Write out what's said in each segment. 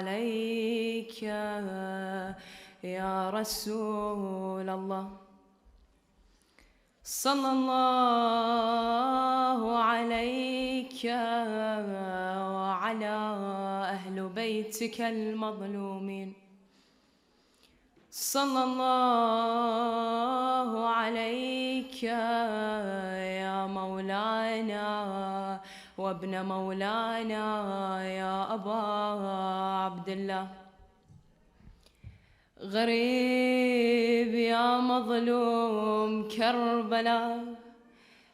عليك يا رسول الله. صلى الله عليك وعلى أهل بيتك المظلومين. صلى الله عليك يا مولانا وابن مولانا يا أبا عبد الله. غريب يا مظلوم كربلاء،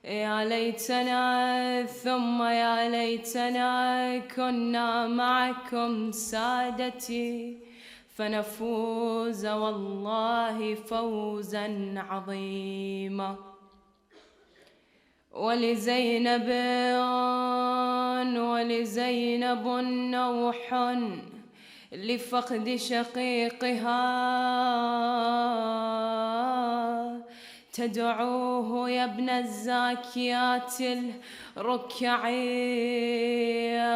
يا ليتنا ثم يا ليتنا كنا معكم سادتي فنفوز والله فوزا عظيما. ولزينب نوح لفقد شقيقها تدعوه يا ابن الزاكيات الركعي.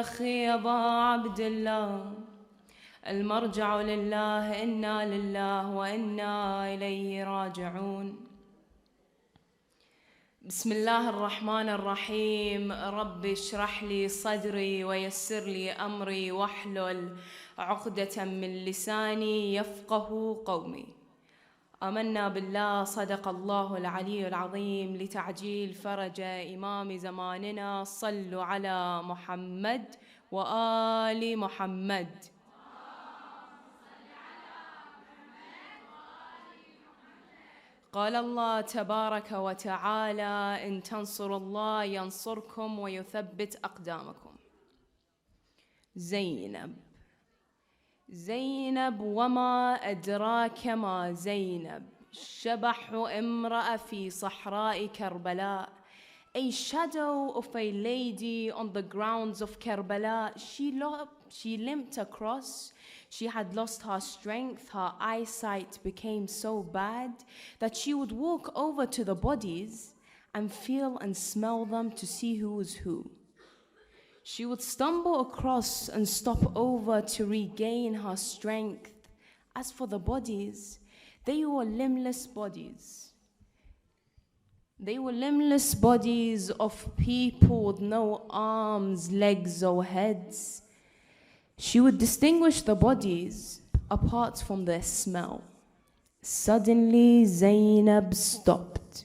أخي أبا عبد الله، المرجع لله، إنا لله وإنا إليه راجعون. بسم الله الرحمن الرحيم. رب اشرح لي صدري ويسر لي أمري واحلل عقدة من لساني يفقه قولي. آمنا بالله، صدق الله العلي العظيم. لتعجيل فرج إمام زماننا صلوا على محمد وآل محمد. قال الله تبارك وتعالى: إن تنصروا الله ينصركم ويثبت أقدامكم. زينب وما أدراك ما زينب، شبح امرأة في صحراء كربلاء. A shadow of a lady on the grounds of Karbala. She limped across. She had lost her strength. Her eyesight became so bad that she would walk over to the bodies and feel and smell them to see who was who. She would stumble across and stop over to regain her strength. As for the bodies, they were limbless bodies. They were limbless bodies of people with no arms, legs, or heads. She would distinguish the bodies apart from their smell. Suddenly, Zainab stopped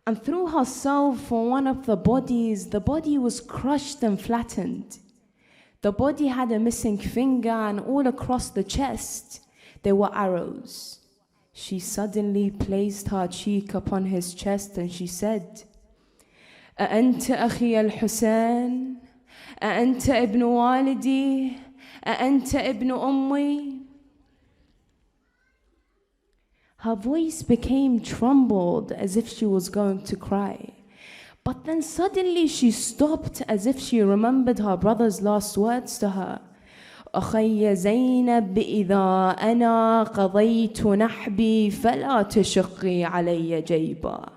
and threw herself for one of the bodies. The body was crushed and flattened. The body had a missing finger, and all across the chest there were arrows. She suddenly placed her cheek upon his chest and she said, أأنت أخي الحسين؟ أأنت ابن والدي؟ أأنت ابن أمي؟ Her voice became trembled as if she was going to cry. But then suddenly she stopped as if she remembered her brother's last words to her. أخي زينب إذا أنا قضيت نحبي فلا تشقي علي جيبا.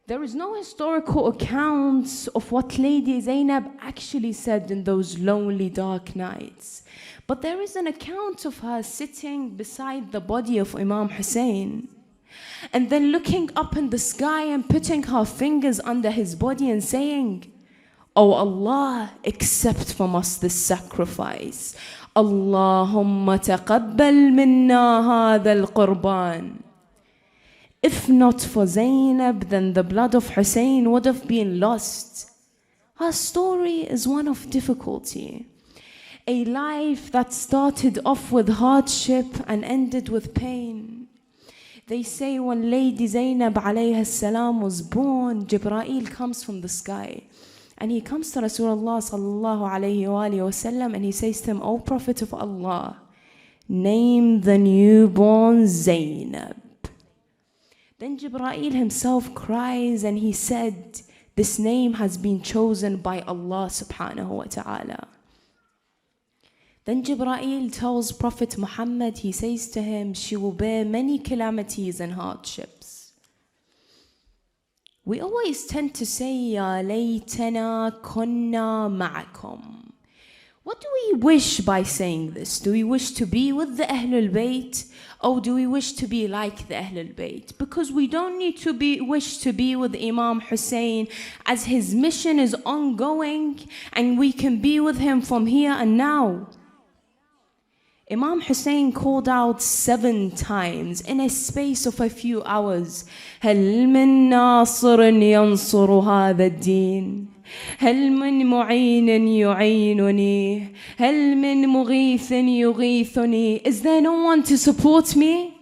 There is no historical accounts of what Lady Zainab actually said in those lonely dark nights. But there is an account of her sitting beside the body of Imam Hussein and then looking up in the sky and putting her fingers under his body and saying, "Oh Allah, accept from us this sacrifice. Allahumma taqabbal minna hadha al-qurban." If not for Zainab, then the blood of Hussein would have been lost. Her story is one of difficulty. A life that started off with hardship and ended with pain. They say when Lady Zainab alayha salam was born, Jibreel comes from the sky. And he comes to Rasulullah sallallahu alayhi wa sallam and he says to him, "O Prophet of Allah, name the newborn Zainab." Then Jibreel himself cries and he said, "This name has been chosen by Allah subhanahu wa ta'ala." Then Jibreel tells Prophet Muhammad, he says to him, "She will bear many calamities and hardships." We always tend to say, "Ya laytana kunna ma'akum." What do we wish by saying this? Do we wish to be with the Ahlul Bayt, or do we wish to be like the Ahlul Bayt? Because we don't need to wish to be with Imam Hussein, as his mission is ongoing and we can be with him from here and now. Imam Hussein called out 7 times in a space of a few hours. هل من ناصر ينصر هذا الدين؟ هل من معين يعينني؟ هل من مغيث يغيثني? Is there no one to support me?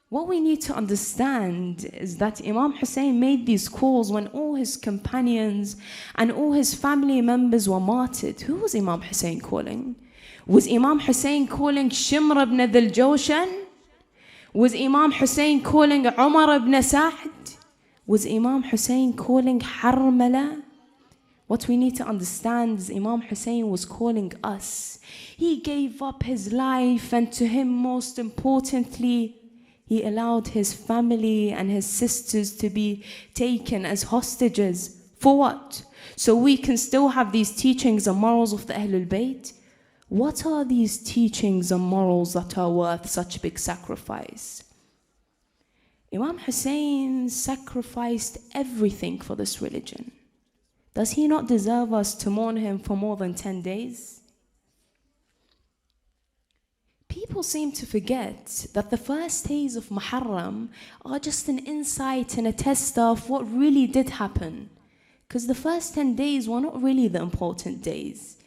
What we need to understand is that Imam Hussein made these calls when all his companions and all his family members were martyred. Who was Imam Hussein calling? Was Imam Hussein calling Shimr ibn Dhul Jawshan? Was Imam Hussein calling Umar ibn Sa'd? Was Imam Hussein calling Harmala? What we need to understand is Imam Hussein was calling us. He gave up his life, and to him, most importantly, he allowed his family and his sisters to be taken as hostages. For what? So we can still have these teachings and morals of the Ahlul Bayt. What are these teachings and morals that are worth such big sacrifice? Imam Hussein sacrificed everything for this religion. Does he not deserve us to mourn him for more than 10 days? People seem to forget that the first days of Muharram are just an insight and a tester of what really did happen. Because the first 10 days were not really the important days.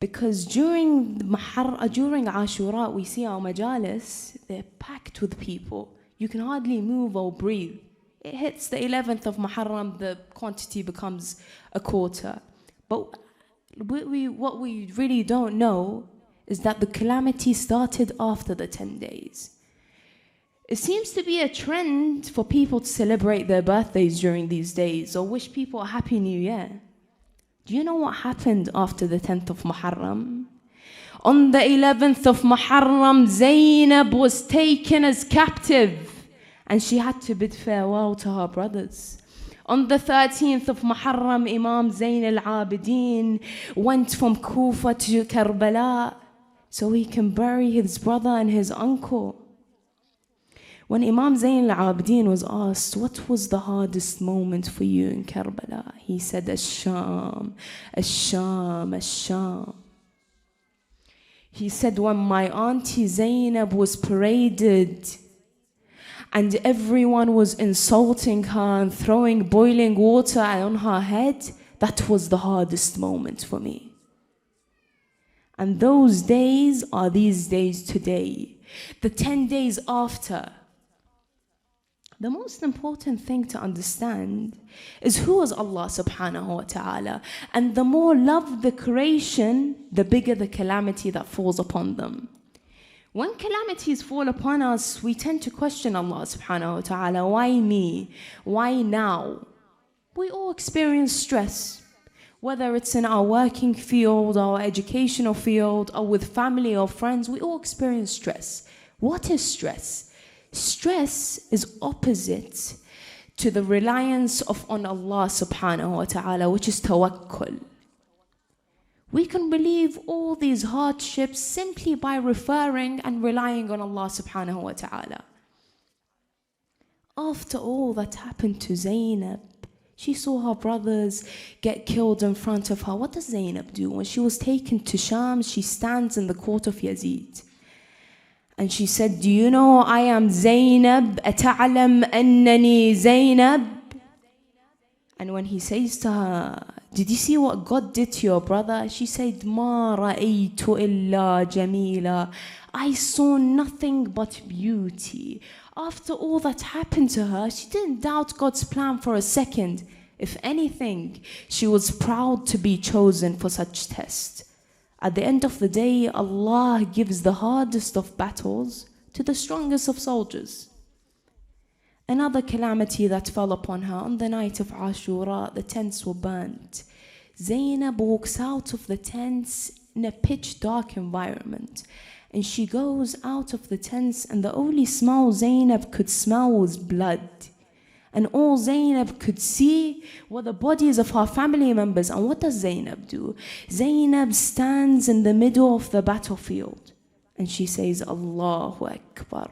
Because during Ashura, we see our majalis, they're packed with people. You can hardly move or breathe. It hits the 11th of Muharram, the quantity becomes a quarter. But what we really don't know is that the calamity started after the 10 days. It seems to be a trend for people to celebrate their birthdays during these days or wish people a Happy New Year. Do you know what happened after the 10th of Muharram? On the 11th of Muharram, Zainab was taken as captive and she had to bid farewell to her brothers. On the 13th of Muharram, Imam Zain al-Abidin went from Kufa to Karbala so he can bury his brother and his uncle. When Imam Zain al-Abidin was asked, what was the hardest moment for you in Karbala? He said, Ash-Sham, Ash-Sham, Ash-Sham. He said, when my auntie Zainab was paraded and everyone was insulting her and throwing boiling water on her head, that was the hardest moment for me. And those days are these days today. The 10 days after. The most important thing to understand is who is Allah subhanahu wa ta'ala. And the more love the creation, the bigger the calamity that falls upon them. When calamities fall upon us, we tend to question Allah subhanahu wa ta'ala. Why me? Why now? We all experience stress. Whether it's in our working field, our educational field, or with family or friends, we all experience stress. What is stress? Stress is opposite to the reliance on Allah subhanahu wa ta'ala, which is tawakkul. We can relieve all these hardships simply by referring and relying on Allah subhanahu wa ta'ala. After all that happened to Zainab, she saw her brothers get killed in front of her. What does Zainab do? When she was taken to Sham, she stands in the court of Yazid. And she said, do you know I am Zainab? أَتَعْلَمْ أَنَّنِي Zainab? And when he says to her, did you see what God did to your brother? She said, مَا رَأَيْتُ إِلَّا جَمِيلًا. I saw nothing but beauty. After all that happened to her, she didn't doubt God's plan for a second. If anything, she was proud to be chosen for such test. At the end of the day, Allah gives the hardest of battles to the strongest of soldiers. Another calamity that fell upon her on the night of Ashura, the tents were burnt. Zainab walks out of the tents in a pitch dark environment. And she goes out of the tents and the only smell Zainab could smell was blood. And all Zainab could see were the bodies of her family members. And what does Zainab do? Zainab stands in the middle of the battlefield and she says, Allahu Akbar.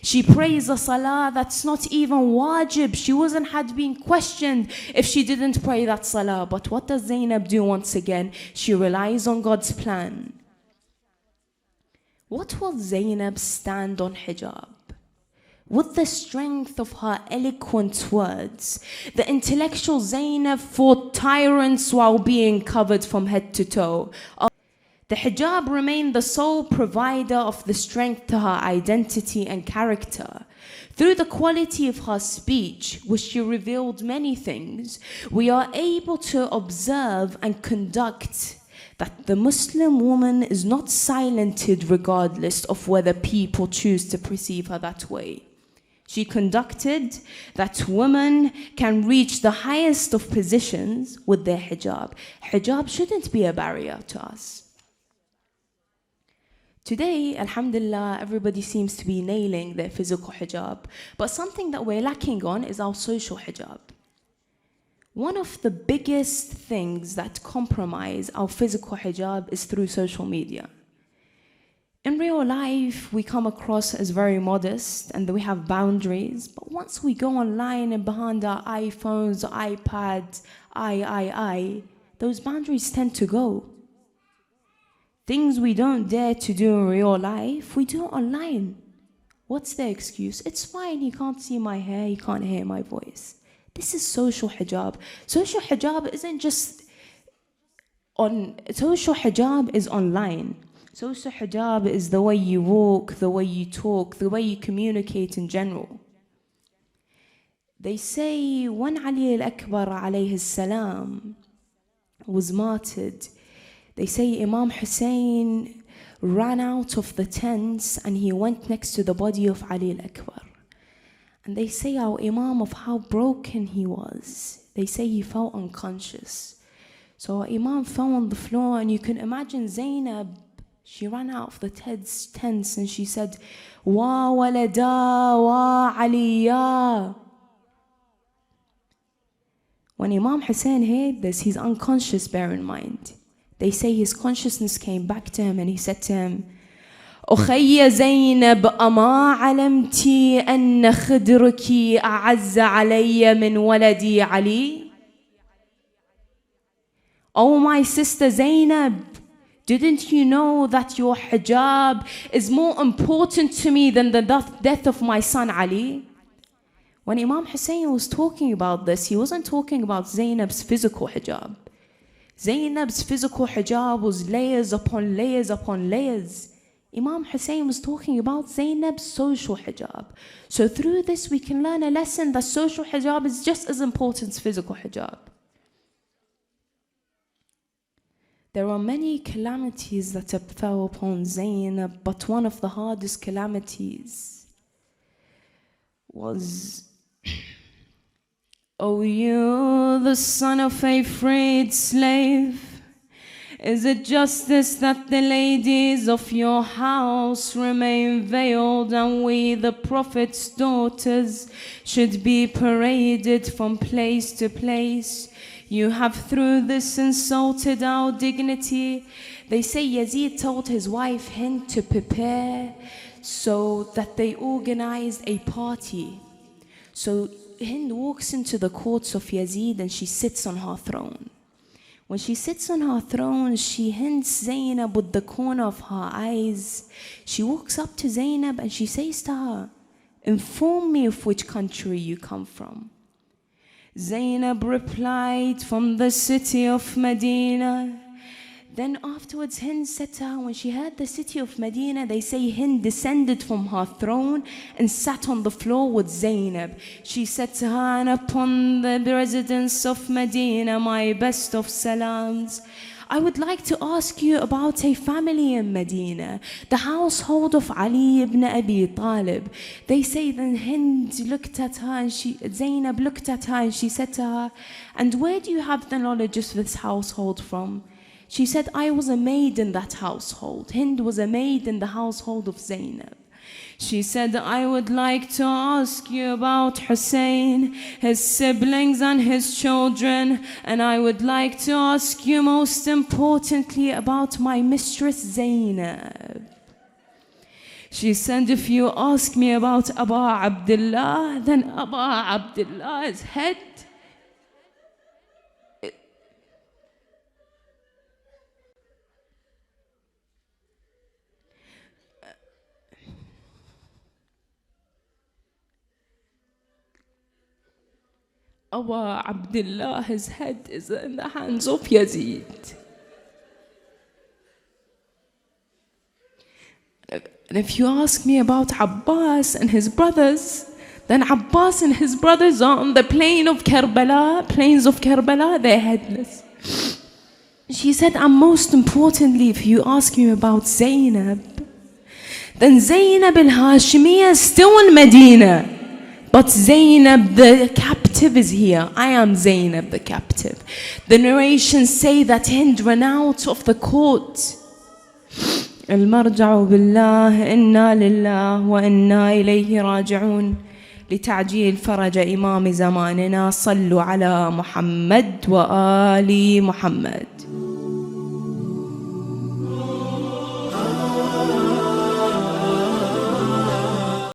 She prays a salah that's not even wajib. She had been questioned if she didn't pray that salah. But what does Zainab do once again? She relies on God's plan. What will Zainab stand on hijab? With the strength of her eloquent words, the intellectual Zainab fought tyrants while being covered from head to toe. The hijab remained the sole provider of the strength to her identity and character. Through the quality of her speech, which she revealed many things, we are able to observe and conduct that the Muslim woman is not silenced regardless of whether people choose to perceive her that way. She conducted that women can reach the highest of positions with their hijab. Hijab shouldn't be a barrier to us. Today, alhamdulillah, everybody seems to be nailing their physical hijab. But something that we're lacking on is our social hijab. One of the biggest things that compromise our physical hijab is through social media. In real life, we come across as very modest and we have boundaries. But once we go online and behind our iPhones, iPads, those boundaries tend to go. Things we don't dare to do in real life, we do online. What's their excuse? It's fine, he can't see my hair, he can't hear my voice. This is social hijab. Social hijab isn't just on, social hijab is online. Social hijab is the way you walk, the way you talk, the way you communicate in general. They say when Ali al-Akbar alayhi salam was martyred, they say Imam Hussein ran out of the tents and he went next to the body of Ali al-Akbar. And they say our Imam, of how broken he was, they say he felt unconscious. So our Imam fell on the floor, and you can imagine Zainab, she ran out of the tents and she said, Wa walada wa aliya. When Imam Hussein heard this, he's unconscious, bear in mind. They say his consciousness came back to him and he said to him, أخي زينب أما علمتي أن خدرك أعز علي من ولدي علي. Oh my sister Zainab, didn't you know that your hijab is more important to me than the death of my son Ali? When Imam Hussein was talking about this, he wasn't talking about Zainab's physical hijab. Zainab's physical hijab was layers upon layers upon layers. Imam Hussein was talking about Zainab's social hijab. So through this we can learn a lesson that social hijab is just as important as physical hijab. There are many calamities that fell upon Zainab, but one of the hardest calamities was, O you, the son of a freed slave, is it justice that the ladies of your house remain veiled and we, the Prophet's daughters, should be paraded from place to place? You have through this insulted our dignity. They say Yazid told his wife Hind to prepare so that they organized a party. So Hind walks into the courts of Yazid and she sits on her throne. When she sits on her throne, she hints Zainab with the corner of her eyes. She walks up to Zainab and she says to her, inform me of which country you come from. Zainab replied, from the city of Medina. Then afterwards Hind said to her, when she heard the city of Medina, they say Hind descended from her throne and sat on the floor with Zainab. She said to her, and upon the residents of Medina, my best of salams, I would like to ask you about a family in Medina, the household of Ali ibn Abi Talib. They say then Hind looked at her and Zainab looked at her and she said to her, and where do you have the knowledge of this household from? She said, I was a maid in that household. Hind was a maid in the household of Zainab. She said, I would like to ask you about Hussein, his siblings and his children, and I would like to ask you most importantly about my mistress Zainab. She said, if you ask me about Abu Abdullah, then Abu Abdullah's head Abu Abdullah's head is in the hands of Yazid. And if you ask me about Abbas and his brothers, then Abbas and his brothers are on the plains of Karbala, they're headless. She said, and most importantly, if you ask me about Zainab, then Zainab al-Hashimiyya is still in Medina. But Zainab the captive is here. I am Zainab the captive. The narrations say that Hind ran out of the court. المرجع بالله إنا لله وإنا إليه راجعون لتعجيل فرج إمام زماننا صلوا على محمد وآل محمد.